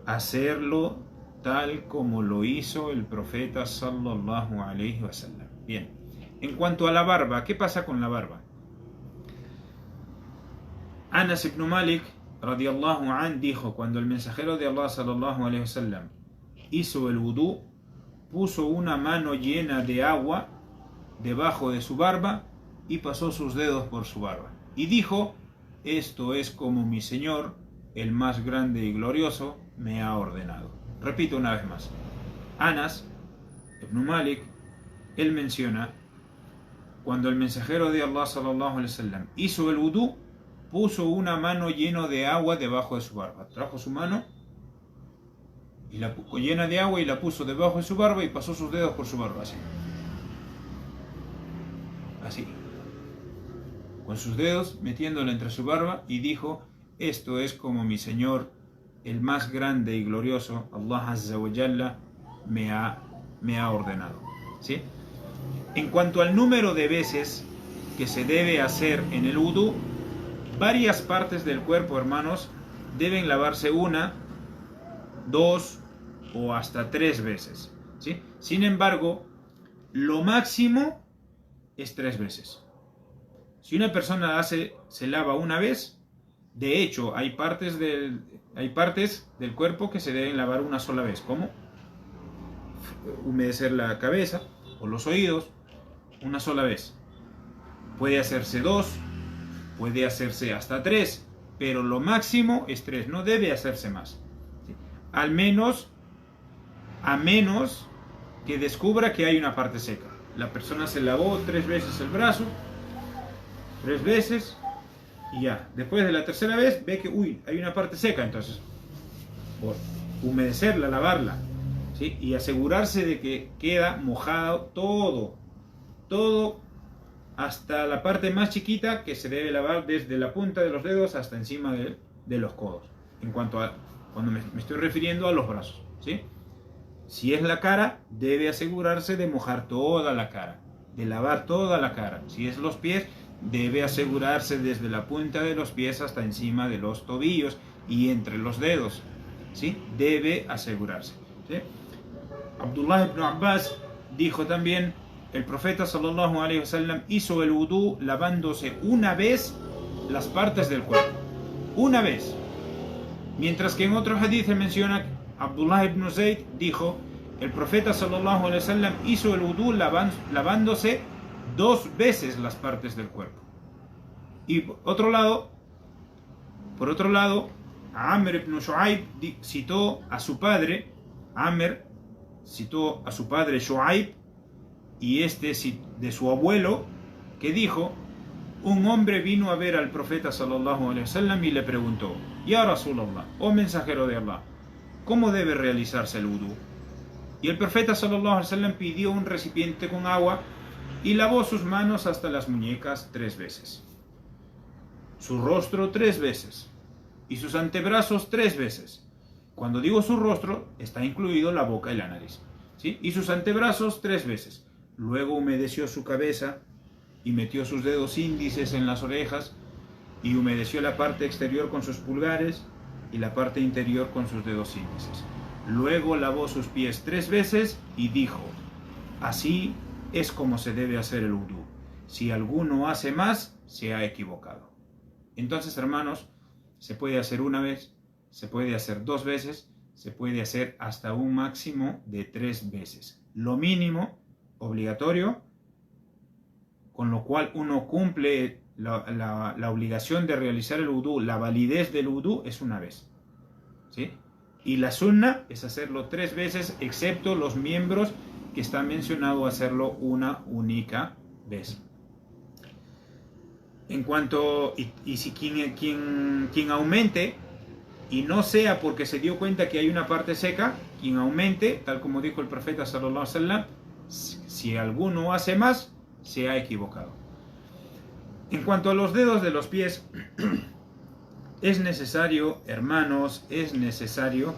hacerlo tal como lo hizo el profeta sallallahu alaihi wasallam. Bien, en cuanto a la barba, ¿qué pasa con la barba? Anas ibn Malik radiyallahu an dijo: cuando el mensajero de Allah sallallahu alaihi wasallam hizo el wudú, puso una mano llena de agua debajo de su barba y pasó sus dedos por su barba y dijo: esto es como mi Señor, el más grande y glorioso, me ha ordenado. Repito una vez más. Anas ibn Malik, él menciona: cuando el mensajero de Allah sallallahu alaihi wasallam hizo el wudú, puso una mano llena de agua debajo de su barba. Trajo su mano y la llena de agua y la puso debajo de su barba y pasó sus dedos por su barba, así, con sus dedos metiéndole entre su barba, y dijo: esto es como mi Señor, el más grande y glorioso, Allah Azza wa Jalla, me ha ordenado. ¿Sí? En cuanto al número de veces que se debe hacer en el wudú, varias partes del cuerpo, hermanos, deben lavarse 1, 2 o hasta 3 veces. ¿Sí? Sin embargo, lo máximo es 3 veces. Si una persona se lava una vez, de hecho hay partes del cuerpo que se deben lavar una sola vez, como humedecer la cabeza o los oídos una sola vez. Puede hacerse 2, puede hacerse hasta 3, pero lo máximo es 3, no debe hacerse más. ¿Sí? A menos que descubra que hay una parte seca. La persona se lavó 3 veces el brazo, 3 veces, y ya. Después de la tercera vez ve que hay una parte seca, entonces por humedecerla, lavarla, ¿sí? Y asegurarse de que queda mojado todo hasta la parte más chiquita, que se debe lavar desde la punta de los dedos hasta encima de los codos. En cuanto a cuando me estoy refiriendo a los brazos, ¿sí? Si es la cara, debe asegurarse de mojar toda la cara, de lavar toda la cara. Si es los pies, debe asegurarse desde la punta de los pies hasta encima de los tobillos y entre los dedos, ¿sí? Debe asegurarse, ¿sí? Abdullah ibn Abbas dijo también: el profeta sallallahu alaihi wasallam hizo el wudú lavándose una vez las partes del cuerpo, una vez. Mientras que en otro hadith menciona, Abdullah ibn Zayd dijo: el profeta sallallahu alaihi wasallam hizo el wudú lavándose 2 veces las partes del cuerpo. Y por otro lado, Amr ibn Shu'aib citó a su padre Shu'aib, y de su abuelo, que dijo: un hombre vino a ver al profeta sallallahu alaihi wasallam y le preguntó: Ya Rasulallah, oh mensajero de Allah, ¿cómo debe realizarse el wudú? Y el profeta sallallahu alaihi wasallam pidió un recipiente con agua y lavó sus manos hasta las muñecas 3 veces, su rostro 3 veces y sus antebrazos 3 veces. Cuando digo su rostro, está incluido la boca y la nariz, ¿sí? Y sus antebrazos 3 veces. Luego humedeció su cabeza y metió sus dedos índices en las orejas y humedeció la parte exterior con sus pulgares y la parte interior con sus dedos índices. Luego lavó sus pies 3 veces y dijo: así es como se debe hacer el wudú. Si alguno hace más, se ha equivocado. Entonces, hermanos, se puede hacer una vez, se puede hacer 2 veces, se puede hacer hasta un máximo de 3 veces. Lo mínimo obligatorio, con lo cual uno cumple la obligación de realizar el wudú, la validez del wudú, es una vez, ¿sí? Y la sunna es hacerlo 3 veces, excepto los miembros que está mencionado hacerlo una única vez. En cuanto, y si quien aumente y no sea porque se dio cuenta que hay una parte seca, quien aumente, tal como dijo el profeta sallallahu alaihi wasallam, si alguno hace más, se ha equivocado. En cuanto a los dedos de los pies, es necesario, hermanos, es necesario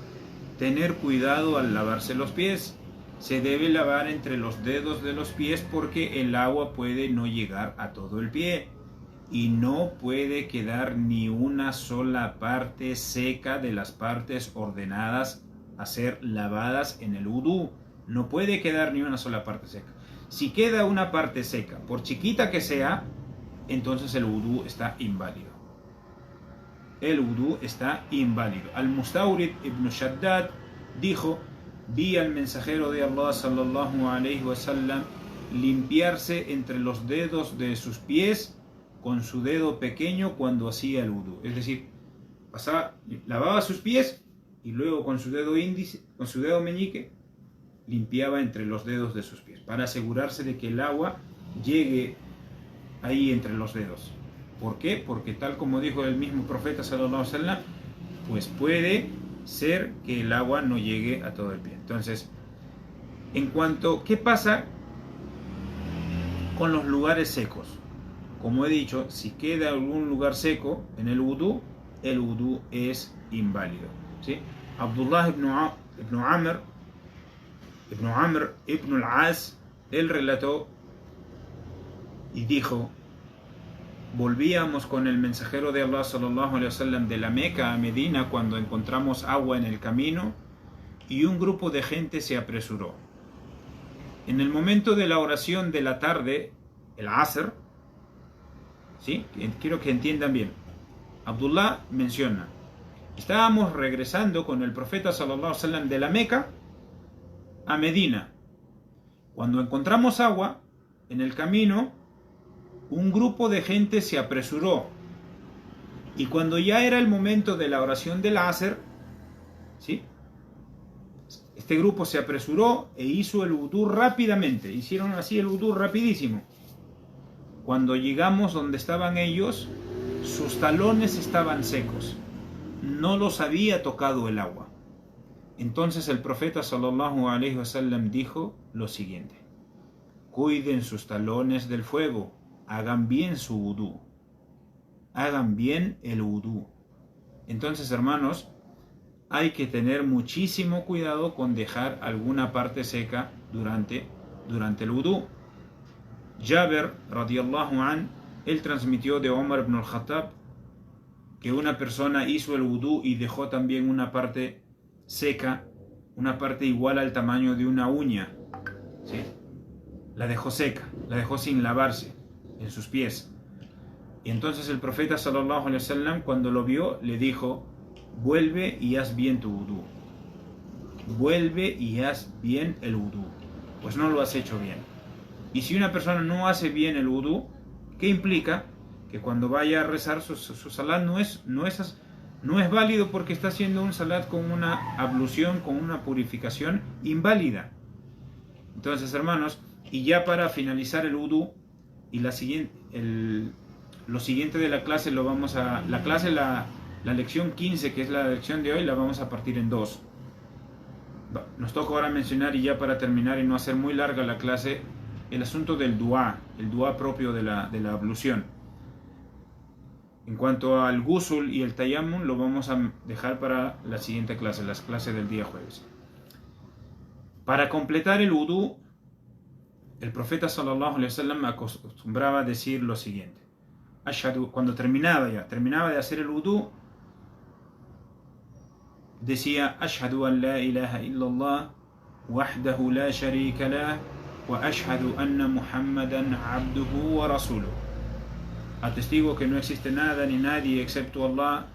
tener cuidado al lavarse los pies. Se debe lavar entre los dedos de los pies porque el agua puede no llegar a todo el pie y no puede quedar ni una sola parte seca de las partes ordenadas a ser lavadas en el wudú. No puede quedar ni una sola parte seca. Si queda una parte seca, por chiquita que sea, entonces el wudú está inválido. El wudú está inválido. Al-Mustawrid ibn Shaddad dijo: vi al mensajero de Allah sallallahu alaihi wasallam limpiarse entre los dedos de sus pies con su dedo pequeño cuando hacía el wudú. Es decir, lavaba sus pies y luego con su dedo índice, con su dedo meñique, limpiaba entre los dedos de sus pies para asegurarse de que el agua llegue ahí entre los dedos. ¿Por qué? Porque tal como dijo el mismo profeta sallallahu alaihi wasallam, pues puede ser que el agua no llegue a todo el pie. Entonces, en cuanto, ¿qué pasa con los lugares secos? Como he dicho, si queda algún lugar seco en el wudú es inválido, ¿sí? Abdullah ibn Amr ibn al-As, él relató y dijo: volvíamos con el mensajero de Allah sallallahu alaihi wasallam de la Meca a Medina cuando encontramos agua en el camino y un grupo de gente se apresuró. En el momento de la oración de la tarde, el Asr, ¿sí? Quiero que entiendan bien. Abdullah menciona: estábamos regresando con el profeta sallallahu alaihi wasallam de la Meca a Medina. Cuando encontramos agua en el camino, un grupo de gente se apresuró. Y cuando ya era el momento de la oración del Asr, ¿sí?, este grupo se apresuró e hizo el wudú rápidamente. Hicieron así el wudú rapidísimo. Cuando llegamos donde estaban ellos, sus talones estaban secos. No los había tocado el agua. Entonces el profeta sallallahu alaihi wasallam dijo lo siguiente: cuiden sus talones del fuego, hagan bien su wudú, hagan bien el wudú. Entonces, hermanos, hay que tener muchísimo cuidado con dejar alguna parte seca durante el wudú. Jabir radiyallahu an, él transmitió de Omar ibn al-Khattab que una persona hizo el wudú y dejó también una parte seca, una parte igual al tamaño de una uña, ¿sí? La dejó seca, la dejó sin lavarse en sus pies. Y entonces el profeta sallallahu alaihi wasallam, cuando lo vio, le dijo: vuelve y haz bien tu wudú, vuelve y haz bien el wudú, pues no lo has hecho bien. Y si una persona no hace bien el wudú, ¿qué implica? Que cuando vaya a rezar su salat no es válido, porque está haciendo un salat con una ablución, con una purificación inválida. Entonces, hermanos, y ya para finalizar el wudú, y lo siguiente de la clase la lección 15, que es la lección de hoy, la vamos a partir en dos. Nos toca ahora mencionar, y ya para terminar y no hacer muy larga la clase, el asunto del dua, el dua propio de la ablución. En cuanto al ghusl y el tayammum, lo vamos a dejar para la siguiente clase, las clases del día jueves. Para completar el wudú, el profeta sallallahu alaihi wasallam acostumbraba a decir lo siguiente: ashhadu, cuando terminaba de hacer el wudú, decía: ashhadu an la ilaha illallah wahdahu la sharika lah wa ashhadu anna muhammadan abduhu wa rasuluhu. Atestigo que no existe nada ni nadie excepto Allah,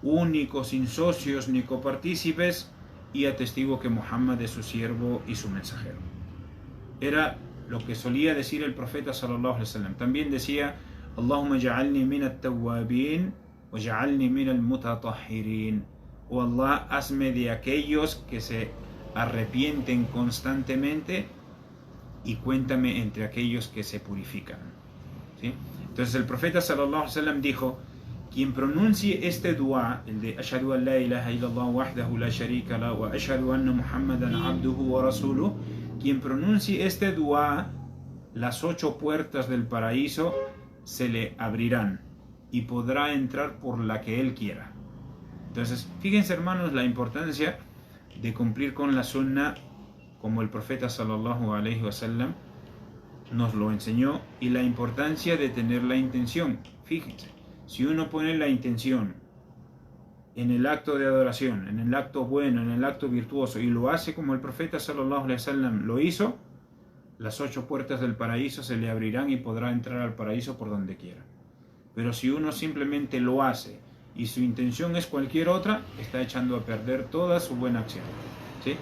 único, sin socios ni copartícipes, y atestigo que Muhammad es su siervo y su mensajero. Era lo que solía decir el profeta sallallahu alaihi wasallam. También decía: Allahumma ja'alni min at-tawwabin wa ja'alni min al-mutatahhirin. Oh Allah, hazme de aquellos que se arrepienten constantemente y cuéntame entre aquellos que se purifican, ¿sí? Entonces el profeta sallallahu alaihi wasallam dijo quien pronuncie este dua, el de Ashhadu an la ilaha illallah wahdahu la sharika la wa ashhadu anna Muhammadan abduhu wa rasuluh, quien pronuncie este dua, las 8 puertas del paraíso se le abrirán y podrá entrar por la que él quiera. Entonces, fíjense hermanos la importancia de cumplir con la sunna como el profeta sallallahu alaihi wasallam nos lo enseñó, y la importancia de tener la intención. Fíjense, si uno pone la intención en el acto de adoración, en el acto bueno, en el acto virtuoso, y lo hace como el profeta sallallahu alaihi wasallam lo hizo, las 8 puertas del paraíso se le abrirán y podrá entrar al paraíso por donde quiera. Pero si uno simplemente lo hace y su intención es cualquier otra, está echando a perder toda su buena acción, ¿sí?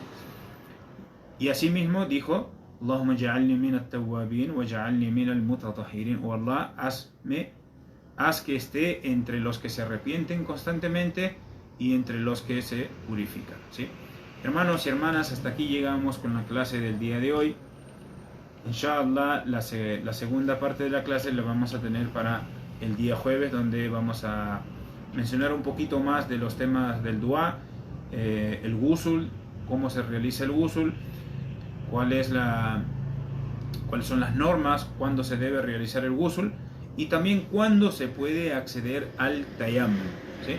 Y asimismo dijo: Allahumma ja'alni min at-tawwabin wa ja'alni min al-mutatahhirin. O Allah, haz que esté entre los que se arrepienten constantemente y entre los que se purifican, ¿sí? Hermanos y hermanas, hasta aquí llegamos con la clase del día de hoy. Inshallah, la segunda parte de la clase la vamos a tener para el día jueves, donde vamos a mencionar un poquito más de los temas del dua, el ghusl, cómo se realiza el ghusl, cuáles son las normas, cuándo se debe realizar el ghusl, y también cuándo se puede acceder al tayammum, ¿sí?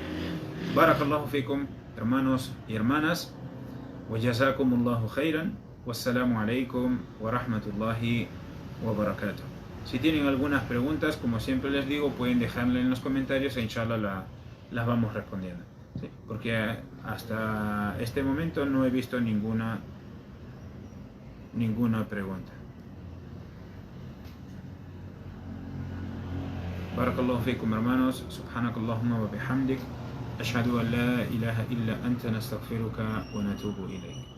Barakallahu fikum, hermanos y hermanas, wa jazakumullahu khairan, wassalamu alaikum wa rahmatullahi wa barakatuh. Si tienen algunas preguntas, como siempre les digo, pueden dejarlas en los comentarios e inshallah las vamos respondiendo, ¿sí? Porque hasta este momento no he visto ninguna pregunta. Barakallahu fikum, hermanos. Subhanakallahumma wa bihamdik, ashhadu an la ilaha illa anta, nastaghfiruka wa natubu ilayk.